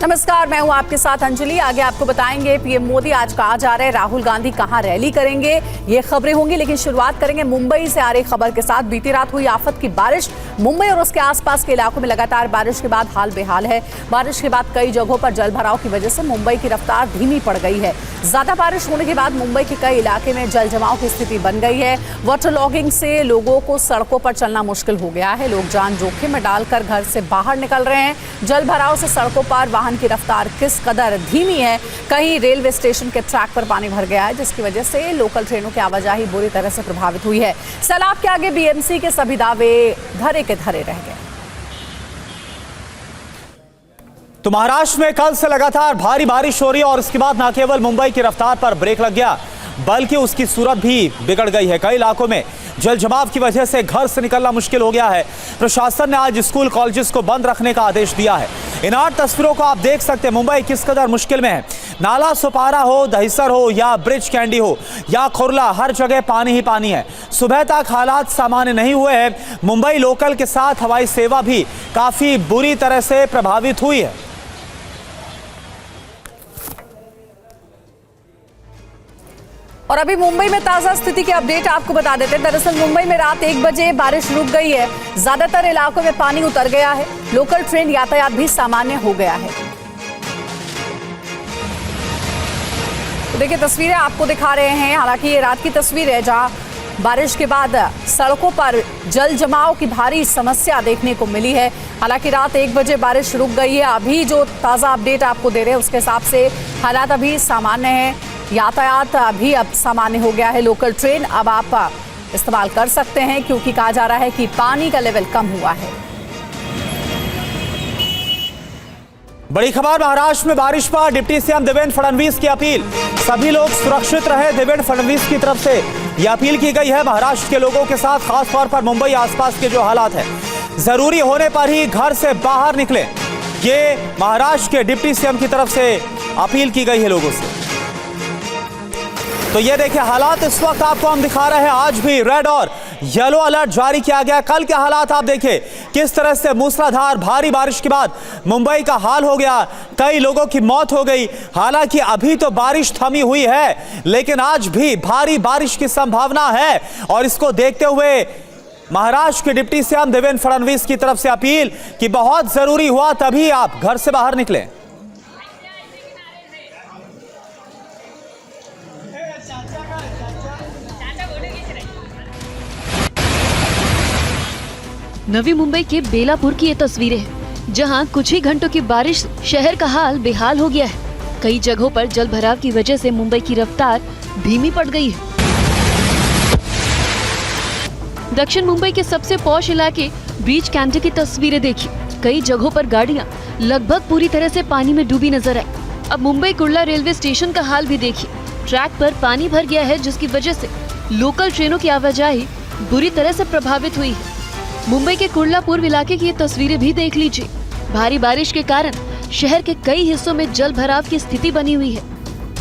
नमस्कार, मैं हूं आपके साथ अंजलि। आगे आपको बताएंगे पीएम मोदी आज कहा जा रहा है राहुल गांधी कहां रैली करेंगे, ये खबरें होंगी। लेकिन शुरुआत करेंगे मुंबई से आ रही खबर के साथ। बीती रात हुई आफत की बारिश। मुंबई और उसके आसपास के इलाकों में लगातार बारिश के बाद हाल बेहाल है। बारिश के बाद कई जगहों पर जलभराव की वजह से मुंबई की रफ्तार धीमी पड़ गई है। ज्यादा बारिश होने के बाद मुंबई के कई इलाके में जल जमाव की स्थिति बन गई है। वाटर लॉगिंग से लोगों को सड़कों पर चलना मुश्किल हो गया है। लोग जान जोखिम में डालकर घर से बाहर निकल रहे हैं। जल भराव से सड़कों पर वाहन की रफ्तार किस कदर धीमी है। कहीं रेलवे स्टेशन के ट्रैक पर पानी भर गया है, जिसकी वजह से लोकल ट्रेनों की आवाजाही बुरी तरह से प्रभावित हुई है। सैलाब के आगे बीएमसी के सभी दावे धरे के धरे रह गए। तो महाराष्ट्र में कल से लगातार भारी बारिश हो रही है और इसके बाद न केवल मुंबई की रफ्तार पर ब्रेक लग गया, बल्कि उसकी सूरत भी बिगड़ गई है। कई इलाकों में जल जमाव की वजह से घर से निकलना मुश्किल हो गया है। प्रशासन ने आज स्कूल कॉलेजेस को बंद रखने का आदेश दिया है। इन 8 तस्वीरों को आप देख सकते हैं मुंबई किस कदर मुश्किल में है। नाला सुपारा हो, दहिसर हो या ब्रिज कैंडी हो या खुरला, हर जगह पानी ही पानी है। सुबह तक हालात सामान्य नहीं हुए हैं। मुंबई लोकल के साथ हवाई सेवा भी काफी बुरी तरह से प्रभावित हुई है। और अभी मुंबई में ताजा स्थिति के अपडेट आपको बता देते हैं। दरअसल मुंबई में रात 1 बजे बारिश रुक गई है। ज्यादातर इलाकों में पानी उतर गया है। लोकल ट्रेन यातायात भी सामान्य हो गया है। तो देखिए, तस्वीरें आपको दिखा रहे हैं। हालांकि ये रात की तस्वीर है जहां बारिश के बाद सड़कों पर जल जमाव की भारी समस्या देखने को मिली है। हालांकि रात 1 बजे बारिश रुक गई है। अभी जो ताजा अपडेट आपको दे रहे हैं उसके हिसाब से हालात अभी सामान्य है। यातायात अभी अब सामान्य हो गया है। लोकल ट्रेन अब आप इस्तेमाल कर सकते हैं, क्योंकि कहा जा रहा है कि पानी का लेवल कम हुआ है। बड़ी खबर महाराष्ट्र में बारिश पर डिप्टी सीएम देवेंद्र फडणवीस की अपील। सभी लोग सुरक्षित रहे, देवेंद्र फडणवीस की तरफ से यह अपील की गई है। महाराष्ट्र के लोगों के साथ खासतौर पर मुंबई आसपास के जो हालात है, जरूरी होने पर ही घर से बाहर निकलें, ये महाराष्ट्र के डिप्टी सीएम की तरफ से अपील की गई है लोगों से। तो ये देखिए हालात इस वक्त आपको हम दिखा रहे हैं। आज भी रेड और येलो अलर्ट जारी किया गया। कल के हालात आप देखिए किस तरह से मूसलाधार भारी बारिश के बाद मुंबई का हाल हो गया। कई लोगों की मौत हो गई। हालांकि अभी तो बारिश थमी हुई है, लेकिन आज भी भारी बारिश की संभावना है। और इसको देखते हुए महाराष्ट्र के डिप्टी सीएम देवेंद्र फडणवीस की तरफ से अपील कि बहुत जरूरी हुआ तभी आप घर से बाहर निकलें। नवी मुंबई के बेलापुर की ये तस्वीरें हैं, जहां कुछ ही घंटों की बारिश शहर का हाल बेहाल हो गया है। कई जगहों पर जल भराव की वजह से मुंबई की रफ्तार धीमी पड़ गई है। दक्षिण मुंबई के सबसे पॉश इलाके ब्रिज कैंडी की तस्वीरें देखिए। कई जगहों पर गाड़ियां लगभग पूरी तरह से पानी में डूबी नजर आई। अब मुंबई कुर्ला रेलवे स्टेशन का हाल भी देखिए। ट्रैक पर पानी भर गया है, जिसकी वजह से लोकल ट्रेनों की आवाजाही बुरी तरह से प्रभावित हुई है। मुंबई के कुर्ला पूर्व इलाके की ये तस्वीरें भी देख लीजिए। भारी बारिश के कारण शहर के कई हिस्सों में जल भराव की स्थिति बनी हुई है।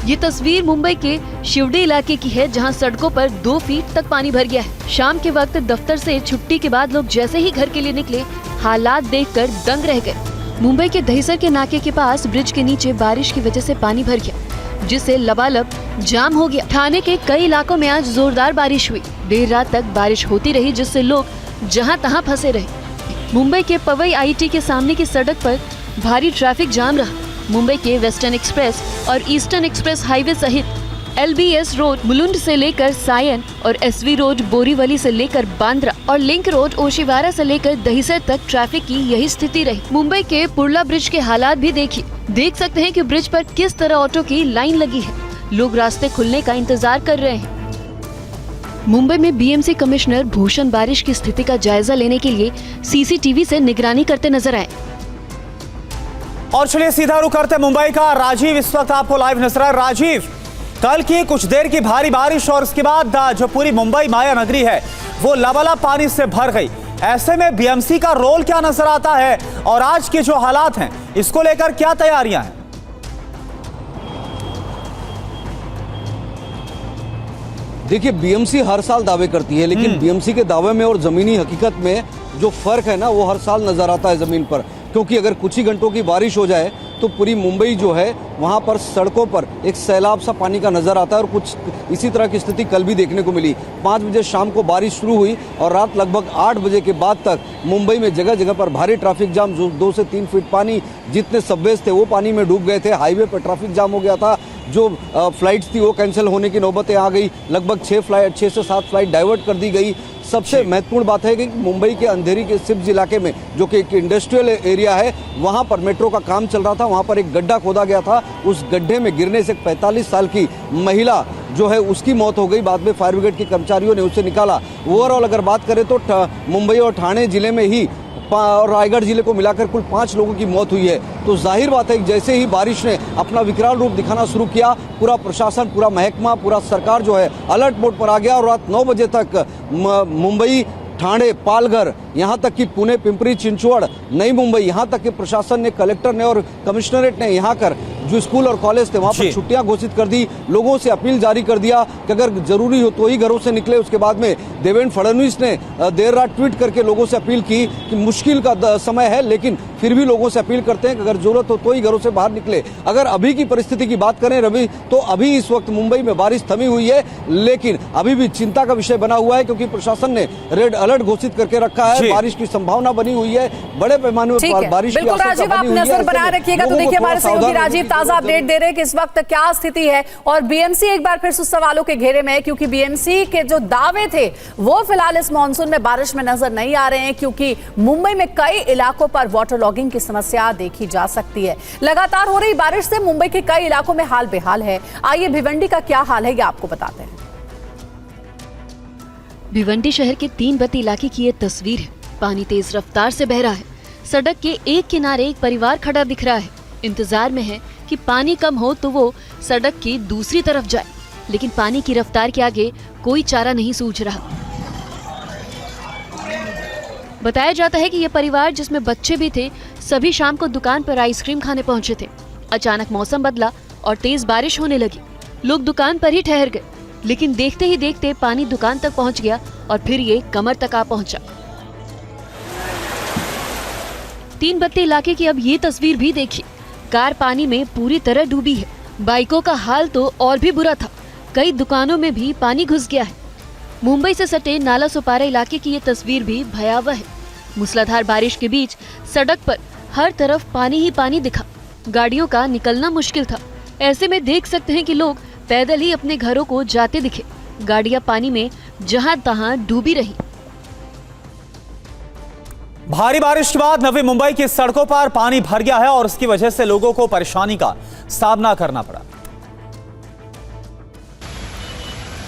ये तस्वीर मुंबई के शिवडी इलाके की है, जहां सड़कों पर 2 फीट तक पानी भर गया है। शाम के वक्त दफ्तर से छुट्टी के बाद लोग जैसे ही घर के लिए निकले, हालात देखकर दंग रह गए। मुंबई के दहिसर के नाके के पास ब्रिज के नीचे बारिश की वजह से पानी भर गया, जिससे लबालब जाम हो गया। ठाणे के कई इलाकों में आज जोरदार बारिश हुई। देर रात तक बारिश होती रही, जिससे लोग जहां तहां फंसे रहे। मुंबई के पवई आईटी के सामने की सड़क पर भारी ट्रैफिक जाम रहा। मुंबई के वेस्टर्न एक्सप्रेस और ईस्टर्न एक्सप्रेस हाईवे सहित एलबीएस रोड मुलुंड से लेकर सायन और एसवी रोड बोरीवली से लेकर बांद्रा और लिंक रोड ओशिवारा से लेकर दहिसर तक ट्रैफिक की यही स्थिति रही। मुंबई के पुर्ला ब्रिज के हालात भी देखिए। देख सकते हैं कि ब्रिज पर किस तरह ऑटो की लाइन लगी है। लोग रास्ते खुलने का इंतजार कर रहे हैं। मुंबई में बीएमसी कमिश्नर भूषण बारिश की स्थिति का जायजा लेने के लिए सीसीटीवी से निगरानी करते नजर आए। और चलिए सीधा रुख करते मुंबई का। राजीव इस वक्त आपको लाइव नजर आए। राजीव, कल की कुछ देर की भारी बारिश और उसके बाद जो पूरी मुंबई माया नगरी है वो लबालब पानी से भर गई। ऐसे में बीएमसी का रोल क्या नजर आता है और आज के जो हालात हैं इसको लेकर क्या तैयारियां हैं? देखिए, बीएमसी हर साल दावे करती है, लेकिन बीएमसी के दावे में और जमीनी हकीकत में जो फर्क है ना, वो हर साल नजर आता है जमीन पर। क्योंकि अगर कुछ ही घंटों की बारिश हो जाए तो पूरी मुंबई जो है वहाँ पर सड़कों पर एक सैलाब सा पानी का नजर आता है। और कुछ इसी तरह की स्थिति कल भी देखने को मिली। 5 बजे शाम को बारिश शुरू हुई और रात लगभग 8 बजे के बाद तक मुंबई में जगह जगह पर भारी ट्रैफिक जाम, जो 2 से 3 फीट पानी, जितने सबवेज थे वो पानी में डूब गए थे। हाईवे पर ट्रैफिक जाम हो गया था। जो फ्लाइट्स थी वो कैंसिल होने की नौबतें आ गई। लगभग 6 से 7 फ्लाइट डाइवर्ट कर दी गई। सबसे महत्वपूर्ण बात है कि मुंबई के अंधेरी के सिप्स इलाके में, जो कि एक इंडस्ट्रियल एरिया है, वहां पर मेट्रो का काम चल रहा था। वहां पर एक गड्ढा खोदा गया था। उस गड्ढे में गिरने से 45 साल की महिला जो है उसकी मौत हो गई। बाद में फायर ब्रिगेड के कर्मचारियों ने उसे निकाला। ओवरऑल अगर बात करें तो मुंबई और ठाणे जिले में ही और रायगढ़ जिले को मिलाकर कुल 5 लोगों की मौत हुई है। तो जाहिर बात है कि जैसे ही बारिश ने अपना विकराल रूप दिखाना शुरू किया, पूरा प्रशासन, पूरा महकमा, पूरा सरकार जो है अलर्ट मोड पर आ गया। और रात 9 बजे तक मुंबई, ठाणे, पालघर, यहाँ तक कि पुणे, पिंपरी चिंचवड़, नई मुंबई, यहाँ तक कि प्रशासन ने, कलेक्टर ने और कमिश्नरेट ने यहाँ कर जो स्कूल और कॉलेज थे वहाँ पर छुट्टियां घोषित कर दी। लोगों से अपील जारी कर दिया कि अगर जरूरी हो तो ही घरों से निकले। उसके बाद में देवेंद्र फडणवीस ने देर रात ट्वीट करके लोगों से अपील की कि मुश्किल का समय है, लेकिन फिर भी लोगों से अपील करते हैं कि अगर जरूरत हो तो ही घरों से बाहर निकले। अगर अभी की परिस्थिति की बात करें रवि, तो अभी इस वक्त मुंबई में बारिश थमी हुई है, लेकिन अभी भी चिंता का विषय बना हुआ है क्योंकि प्रशासन ने रेड अलर्ट घोषित करके रखा है। बारिश की संभावना बनी हुई है, बड़े पैमाने पर बारिश की राजीव, आप नजर बनाए रखिएगा। तो देखिए हमारे सहयोगी राजीव ताजा अपडेट दे रहे हैं कि इस वक्त क्या स्थिति है। और बीएमसी एक बार फिर सवालों के घेरे में है, क्योंकि बीएमसी के जो दावे थे वो फिलहाल इस मानसून में बारिश में नजर नहीं आ रहे हैं, क्योंकि मुंबई में कई इलाकों पर वाटर लॉगिंग की समस्या देखी जा सकती है। लगातार हो रही बारिश से मुंबई के कई इलाकों में हाल बेहाल है। आइए भिवंडी का क्या हाल है ये आपको बताते हैं। भिवंडी शहर के 3 बत्ती इलाके की ये तस्वीर है। पानी तेज रफ्तार से बह रहा है। सड़क के एक किनारे एक परिवार खड़ा दिख रहा है। इंतजार में है कि पानी कम हो तो वो सड़क की दूसरी तरफ जाए, लेकिन पानी की रफ्तार के आगे कोई चारा नहीं सूझ रहा। बताया जाता है कि ये परिवार, जिसमें बच्चे भी थे, सभी शाम को दुकान पर आइसक्रीम खाने पहुंचे थे। अचानक मौसम बदला और तेज बारिश होने लगी। लोग दुकान पर ही ठहर गए, लेकिन देखते ही देखते पानी दुकान तक पहुंच गया और फिर ये कमर तक आ पहुंचा। 3 बत्ती इलाके की अब ये तस्वीर भी देखिए। कार पानी में पूरी तरह डूबी है। बाइकों का हाल तो और भी बुरा था। कई दुकानों में भी पानी घुस गया है। मुंबई से सटे नाला सुपारा इलाके की ये तस्वीर भी भयावह है। मूसलाधार बारिश के बीच सड़क पर हर तरफ पानी ही पानी दिखा। गाड़ियों का निकलना मुश्किल था। ऐसे में देख सकते हैं कि लोग पैदल ही अपने घरों को जाते दिखे। गाड़ियां पानी में जहां तहां डूबी रही। भारी बारिश के बाद नवी मुंबई की सड़कों पर पानी भर गया है और उसकी वजह से लोगों को परेशानी का सामना करना पड़ा।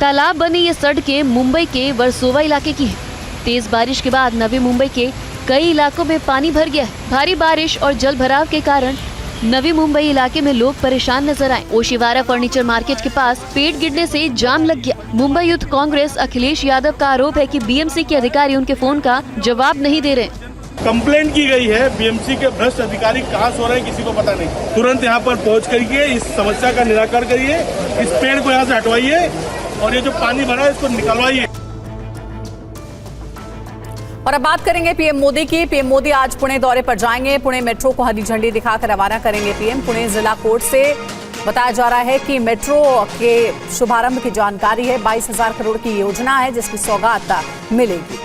तालाब बनी ये सड़कें मुंबई के वर्सोवा इलाके की है। तेज बारिश के बाद नवी मुंबई के कई इलाकों में पानी भर गया है। भारी बारिश और जल भराव के कारण नवी मुंबई इलाके में लोग परेशान नजर आए। ओशिवारा फर्नीचर मार्केट के पास पेड़ गिरने से जाम लग गया। मुंबई यूथ कांग्रेस अखिलेश यादव का आरोप है कि बीएमसी के अधिकारी उनके फोन का जवाब नहीं दे रहे। कंप्लेंट की गई है, बीएमसी के भ्रष्ट अधिकारी कहाँ सो रहे हैं किसी को पता नहीं। तुरंत यहाँ पर पहुँच करिए, इस समस्या का निराकरण करिए, इस पेड़ को यहाँ से हटवाइए और ये जो पानी भरा है इसको निकलवाइए। और अब बात करेंगे पीएम मोदी की। पीएम मोदी आज पुणे दौरे पर जाएंगे। पुणे मेट्रो को हरी झंडी दिखाकर रवाना करेंगे पीएम। पुणे जिला कोर्ट से बताया जा रहा है कि मेट्रो के शुभारंभ की जानकारी है। 22,000 करोड़ की योजना है जिसकी सौगात मिलेगी।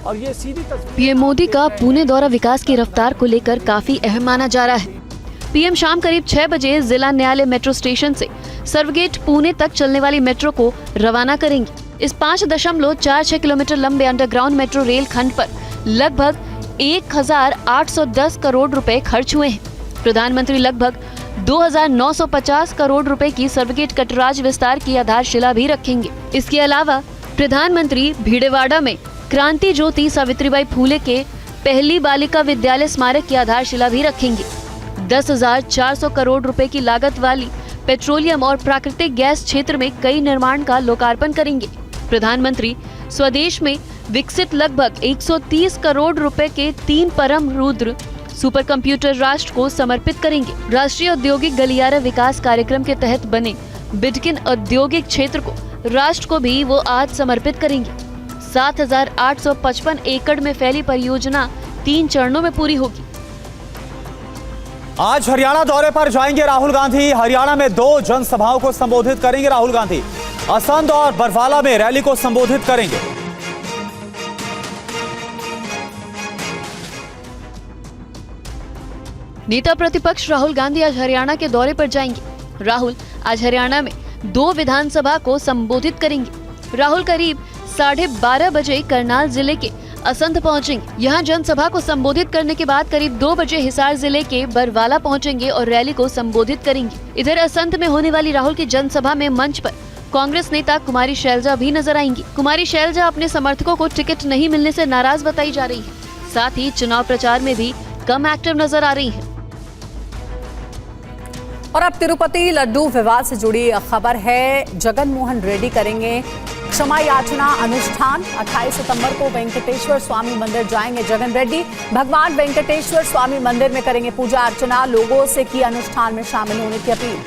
और ये सीधी पीएम मोदी का पुणे दौरा विकास की रफ्तार को लेकर काफी अहम माना जा रहा है। पीएम शाम करीब 6 बजे जिला न्यायालय मेट्रो स्टेशन से सर्वगेट पुणे तक चलने वाली मेट्रो को रवाना करेंगे। इस 5.46 किलोमीटर लंबे अंडरग्राउंड मेट्रो रेल खंड पर लगभग 1,810 करोड़ रुपए खर्च हुए हैं। प्रधानमंत्री लगभग 2,950 करोड़ रुपए की सर्वगेट कटराज विस्तार की आधारशिला भी रखेंगे। इसके अलावा प्रधानमंत्री भीड़ेवाड़ा में क्रांति ज्योति सावित्रीबाई फूले के पहली बालिका विद्यालय स्मारक की आधारशिला भी रखेंगे। 10,400 करोड़ रुपए की लागत वाली पेट्रोलियम और प्राकृतिक गैस क्षेत्र में कई निर्माण का लोकार्पण करेंगे। प्रधानमंत्री स्वदेश में विकसित लगभग 130 करोड़ रुपए के 3 परम रुद्र सुपर कंप्यूटर राष्ट्र को समर्पित करेंगे। राष्ट्रीय औद्योगिक गलियारा विकास कार्यक्रम के तहत बने बिडकिन औद्योगिक क्षेत्र को राष्ट्र को भी वो आज समर्पित करेंगे। 7,855 एकड़ में फैली परियोजना 3 चरणों में पूरी होगी। आज हरियाणा दौरे पर जाएंगे राहुल गांधी। हरियाणा में 2 जनसभाओं को संबोधित करेंगे राहुल गांधी। असंध और बरवाला में रैली को संबोधित करेंगे। नेता प्रतिपक्ष राहुल गांधी आज हरियाणा के दौरे पर जाएंगे। राहुल आज हरियाणा में 2 विधानसभा को संबोधित करेंगे। राहुल करीब 12:30 बजे करनाल जिले के असंध पहुंचेंगे। यहां जनसभा को संबोधित करने के बाद करीब 2 बजे हिसार जिले के बरवाला पहुंचेंगे और रैली को संबोधित करेंगे। इधर असंध में होने वाली राहुल की जनसभा में मंच पर कांग्रेस नेता कुमारी शैलजा भी नजर आएंगी। कुमारी शैलजा अपने समर्थकों को टिकट नहीं मिलने से नाराज बताई जा रही है। साथ ही चुनाव प्रचार में भी कम एक्टिव नजर आ रही है। और अब तिरुपति लड्डू विवाद से जुड़ी खबर है। जगन मोहन रेड्डी करेंगे क्षमा याचना अनुष्ठान। 28 सितंबर को वेंकटेश्वर स्वामी मंदिर जाएंगे जगन रेड्डी। भगवान वेंकटेश्वर स्वामी मंदिर में करेंगे पूजा अर्चना। लोगों से की अनुष्ठान में शामिल होने की अपील।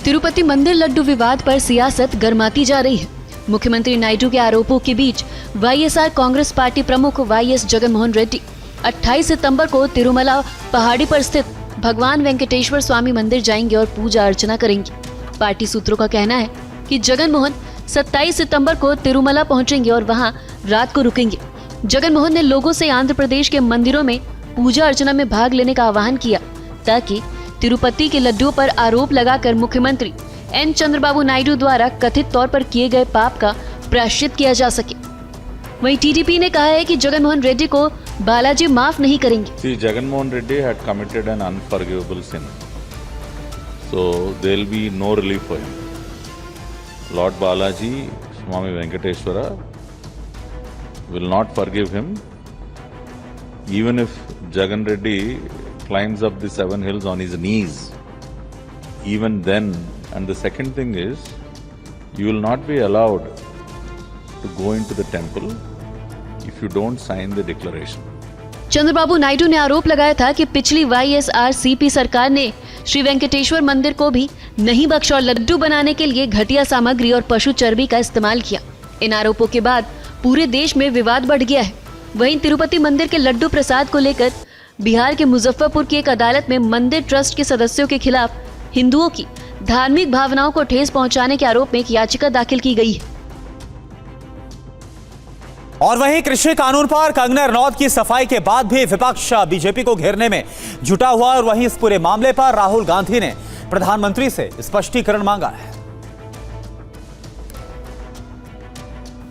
तिरुपति मंदिर लड्डू विवाद पर सियासत गर्माती जा रही है। मुख्यमंत्री नायडू के आरोपों के बीच वाईएसआर कांग्रेस पार्टी प्रमुख वाईएस जगन मोहन रेड्डी 28 सितंबर को तिरुमला पहाड़ी पर स्थित भगवान वेंकटेश्वर स्वामी मंदिर जाएंगे और पूजा अर्चना करेंगे। पार्टी सूत्रों का कहना है कि जगन मोहन 27 सितंबर को तिरुमला पहुंचेंगे और वहां रात को रुकेंगे। जगन मोहन ने लोगों से आंध्र प्रदेश के मंदिरों में पूजा अर्चना में भाग लेने का आह्वान किया ताकि तिरुपति के लड्डुओं पर आरोप लगाकर मुख्यमंत्री एन चंद्रबाबू नायडू द्वारा कथित तौर पर किए गए पाप का प्रायश्चित किया जा सके। वहीं टीडीपी ने कहा है कि जगन मोहन रेड्डी को बालाजी माफ नहीं करेंगे। See, Jagan Mohan Reddy had committed an unforgivable sin, so there will be no relief for him. Lord Balaji, Swami Venkateshwara, will not forgive him, even if Jagan Reddy climbs up the 7 hills on his knees. Even then, and the second thing is, you will not be allowed to go into the temple if you don't sign the declaration. Chandrababu Naidu ने आरोप लगाया था कि पिछली YSRCP सरकार ने श्री वेंकटेश्वर मंदिर को भी नहीं बख्शा और लड्डू बनाने के लिए घटिया सामग्री और पशु चर्बी का इस्तेमाल किया। इन आरोपों के बाद पूरे देश में विवाद बढ़ गया है। वहीं तिरुपति मंदिर के लड्डू प्रसाद को लेकर बिहार के मुजफ्फरपुर की एक अदालत में मंदिर ट्रस्ट के सदस्यों के खिलाफ हिंदुओं की धार्मिक भावनाओं को ठेस पहुंचाने के आरोप में एक याचिका दाखिल की गई है। और वहीं कृषि कानून पर कंगना रनौत की सफाई के बाद भी विपक्ष बीजेपी को घेरने में जुटा हुआ और वहीं इस पूरे मामले पर राहुल गांधी ने प्रधानमंत्री से स्पष्टीकरण मांगा है।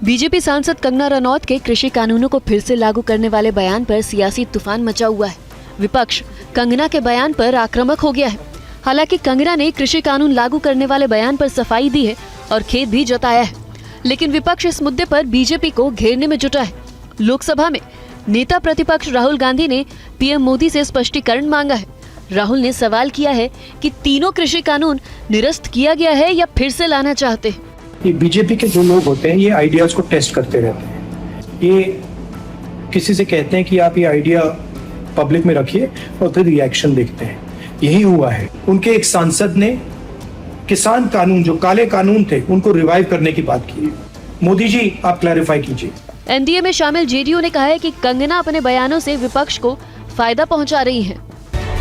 बीजेपी सांसद कंगना रनौत के कृषि कानूनों को फिर से लागू करने वाले बयान पर सियासी तूफान मचा हुआ है। विपक्ष कंगना के बयान पर आक्रामक हो गया है। हालांकि कंगना ने कृषि कानून लागू करने वाले बयान पर सफाई दी है और खेद भी जताया है, लेकिन विपक्ष इस मुद्दे पर बीजेपी को घेरने में जुटा है। लोकसभा में नेता प्रतिपक्ष राहुल गांधी ने पीएम मोदी से स्पष्टीकरण मांगा है। राहुल ने सवाल किया है कि तीनों कृषि कानून निरस्त किया गया है या फिर से लाना चाहते हैं। ये बीजेपी के जो लोग होते हैं ये आइडियाज को टेस्ट करते रहते हैं। ये किसी से कहते हैं कि आप ये आइडिया पब्लिक में रखिए और फिर रिएक्शन देखते हैं। यही हुआ है। उनके एक सांसद ने किसान कानून जो काले कानून थे उनको रिवाइव करने की बात की। मोदी जी आप क्लैरिफाई कीजिए। एनडीए में शामिल जेडीयू ने कहा है कि कंगना अपने बयानों से विपक्ष को फायदा पहुंचा रही हैं।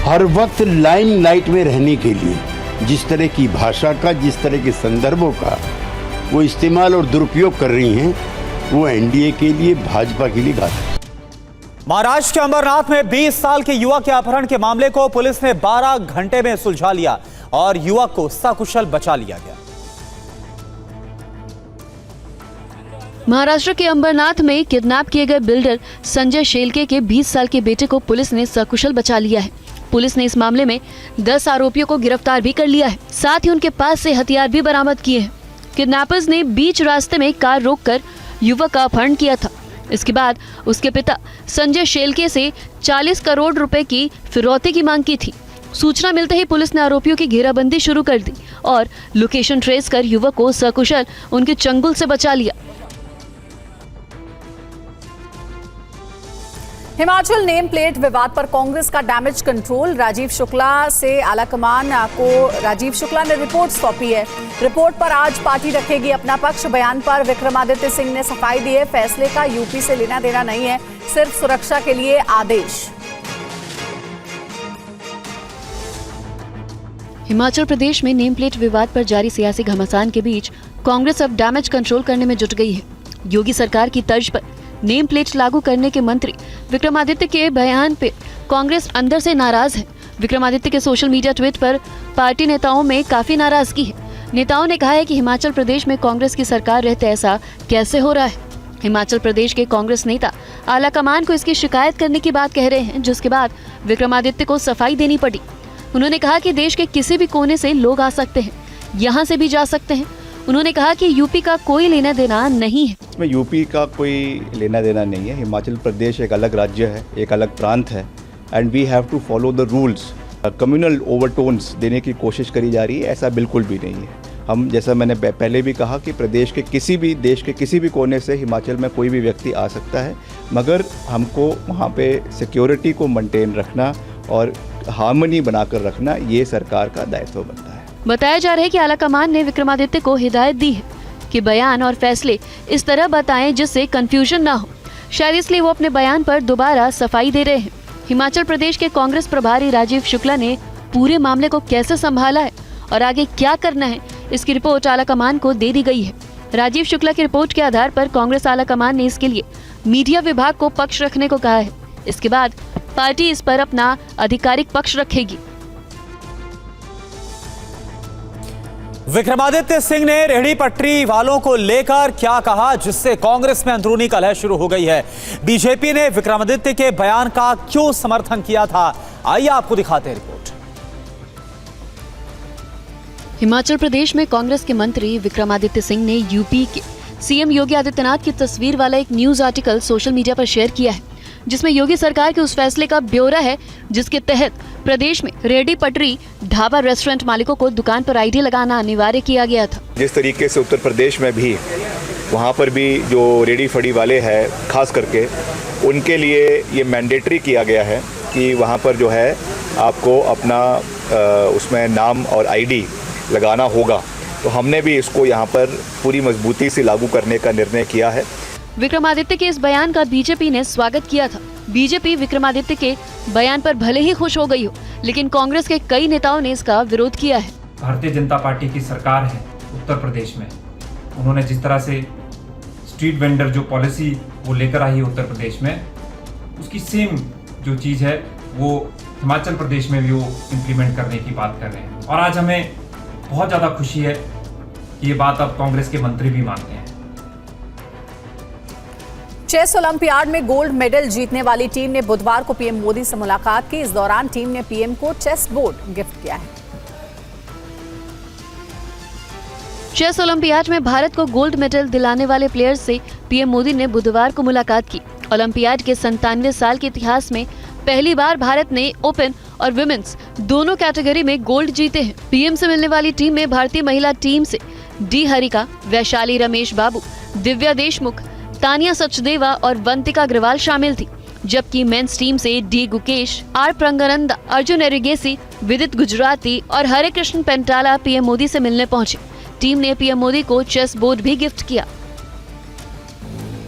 हर वक्त लाइमलाइट में रहने के लिए जिस तरह की भाषा का, जिस तरह के संदर्भों का वो इस्तेमाल और दुरुपयोग कर रही हैं, वो एनडीए के लिए, भाजपा के लिए घातक है। महाराष्ट्र के अंबरनाथ में 20 साल के युवक के अपहरण के मामले को पुलिस ने 12 घंटे में सुलझा लिया और युवक को सकुशल बचा लिया गया। महाराष्ट्र के अंबरनाथ में किडनैप किए गए बिल्डर संजय शेलके के 20 साल के बेटे को पुलिस ने सकुशल बचा लिया है। पुलिस ने इस मामले में 10 आरोपियों को गिरफ्तार भी कर लिया है। साथ ही उनके पास से हथियार भी बरामद किए हैं। किडनैपर्स ने बीच रास्ते में कार रोककर युवक का अपहरण किया था। इसके बाद उसके पिता संजय शेलके से 40 करोड़ रुपए की फिरौती की मांग की थी। सूचना मिलते ही पुलिस ने आरोपियों की घेराबंदी शुरू कर दी और लोकेशन ट्रेस कर युवक को सकुशल उनके चंगुल से बचा लिया। हिमाचल नेम प्लेट विवाद पर कांग्रेस का डैमेज कंट्रोल। राजीव शुक्ला से आलाकमान को राजीव शुक्ला ने रिपोर्ट सौंपी है। रिपोर्ट पर आज पार्टी रखेगी अपना पक्ष। बयान पर विक्रमादित्य सिंह ने सफाई दी है। फैसले का यूपी से लेना देना नहीं है, सिर्फ सुरक्षा के लिए आदेश। हिमाचल प्रदेश में नेम प्लेट विवाद पर जारी सियासी घमासान के बीच कांग्रेस अब डैमेज कंट्रोल करने में जुट गई है। योगी सरकार की तर्ज पर नेम प्लेट लागू करने के मंत्री विक्रमादित्य के बयान पे कांग्रेस अंदर से नाराज है। विक्रमादित्य के सोशल मीडिया ट्वीट पर पार्टी नेताओं में काफी नाराजगी है। नेताओं ने कहा है कि हिमाचल प्रदेश में कांग्रेस की सरकार रहते ऐसा कैसे हो रहा है। हिमाचल प्रदेश के कांग्रेस नेता आलाकमान को इसकी शिकायत करने की बात कह रहे हैं, जिसके बाद विक्रमादित्य को सफाई देनी पड़ी। उन्होंने कहा कि देश के किसी भी कोने से लोग आ सकते हैं, यहाँ से भी जा सकते हैं। उन्होंने कहा कि यूपी का कोई लेना देना नहीं है। इसमें यूपी का कोई लेना देना नहीं है। हिमाचल प्रदेश एक अलग राज्य है, एक अलग प्रांत है, and we have to follow the rules. Communal overtones देने की कोशिश करी जा रही है, ऐसा बिल्कुल भी नहीं है। हम, जैसा मैंने पहले भी कहा, कि प्रदेश के किसी भी कोने से हिमाचल में कोई भी व्यक्ति आ सकता है, मगर हमको वहाँ पे सिक्योरिटी को मेंटेन रखना और हार्मनी बनाकर रखना, ये सरकार का दायित्व बनता है। बताया जा रहा है कि आलाकमान ने विक्रमादित्य को हिदायत दी है कि बयान और फैसले इस तरह बताएं जिससे कंफ्यूजन ना हो। शायद इसलिए वो अपने बयान पर दोबारा सफाई दे रहे हैं। हिमाचल प्रदेश के कांग्रेस प्रभारी राजीव शुक्ला ने पूरे मामले को कैसे संभाला है और आगे क्या करना है, इसकी रिपोर्ट आलाकमान को दे दी गई है। राजीव शुक्ला की रिपोर्ट के आधार पर कांग्रेस आलाकमान ने इसके लिए मीडिया विभाग को पक्ष रखने को कहा है। इसके बाद पार्टी इस पर अपना आधिकारिक पक्ष रखेगी। विक्रमादित्य सिंह ने रेहड़ी पटरी वालों को लेकर क्या कहा, जिससे कांग्रेस में अंदरूनी कलह शुरू हो गई है। बीजेपी ने विक्रमादित्य के बयान का क्यों समर्थन किया था, आइए आपको दिखाते हैं रिपोर्ट। हिमाचल प्रदेश में कांग्रेस के मंत्री विक्रमादित्य सिंह ने यूपी के सीएम योगी आदित्यनाथ की तस्वीर वाला एक न्यूज आर्टिकल सोशल मीडिया पर शेयर किया है, जिसमें योगी सरकार के उस फैसले का ब्यौरा है जिसके तहत प्रदेश में रेहड़ी पटरी, ढाबा, रेस्टोरेंट मालिकों को दुकान पर आईडी लगाना अनिवार्य किया गया था। जिस तरीके से उत्तर प्रदेश में भी वहाँ पर भी जो रेहड़ी फड़ी वाले हैं, खास करके उनके लिए ये मैंडेटरी किया गया है कि वहाँ पर जो है आपको अपना उसमें नाम और आईडी लगाना होगा। तो हमने भी इसको यहाँ पर पूरी मजबूती से लागू करने का निर्णय किया है। विक्रमादित्य के इस बयान का बीजेपी ने स्वागत किया था। बीजेपी विक्रमादित्य के बयान पर भले ही खुश हो गई हो, लेकिन कांग्रेस के कई नेताओं ने इसका विरोध किया है। भारतीय जनता पार्टी की सरकार है उत्तर प्रदेश में, उन्होंने जिस तरह से स्ट्रीट वेंडर जो पॉलिसी वो लेकर आई है उत्तर प्रदेश में, उसकी सेम जो चीज़ है वो हिमाचल प्रदेश में भी वो इम्प्लीमेंट करने की बात कर रहे हैं। और आज हमें बहुत ज़्यादा खुशी है कि ये बात अब कांग्रेस के मंत्री भी मानते हैं। चेस ओलंपियाड में गोल्ड मेडल जीतने वाली टीम ने बुधवार को पीएम मोदी से मुलाकात की। इस दौरान टीम ने पीएम को चेस बोर्ड गिफ्ट किया है। चेस ओलंपियाड में भारत को गोल्ड मेडल दिलाने वाले प्लेयर्स से पीएम मोदी ने बुधवार को मुलाकात की। ओलंपियाड के 97 साल के इतिहास में पहली बार भारत ने ओपन और विमेंस दोनों कैटेगरी में गोल्ड जीते हैं। पीएम से मिलने वाली टीम में भारतीय महिला टीम से डी हरिका, वैशाली रमेश बाबू, दिव्या देशमुख, तानिया सचदेवा और वंतिका अग्रवाल शामिल थी, जबकि मेंस टीम से डी गुकेश, आर प्रंगनंदा, अर्जुन एरिगेसी, विदित गुजराती और हरे कृष्ण पेंटाला पीएम मोदी से मिलने पहुंचे। टीम ने पीएम मोदी को चेस बोर्ड भी गिफ्ट किया।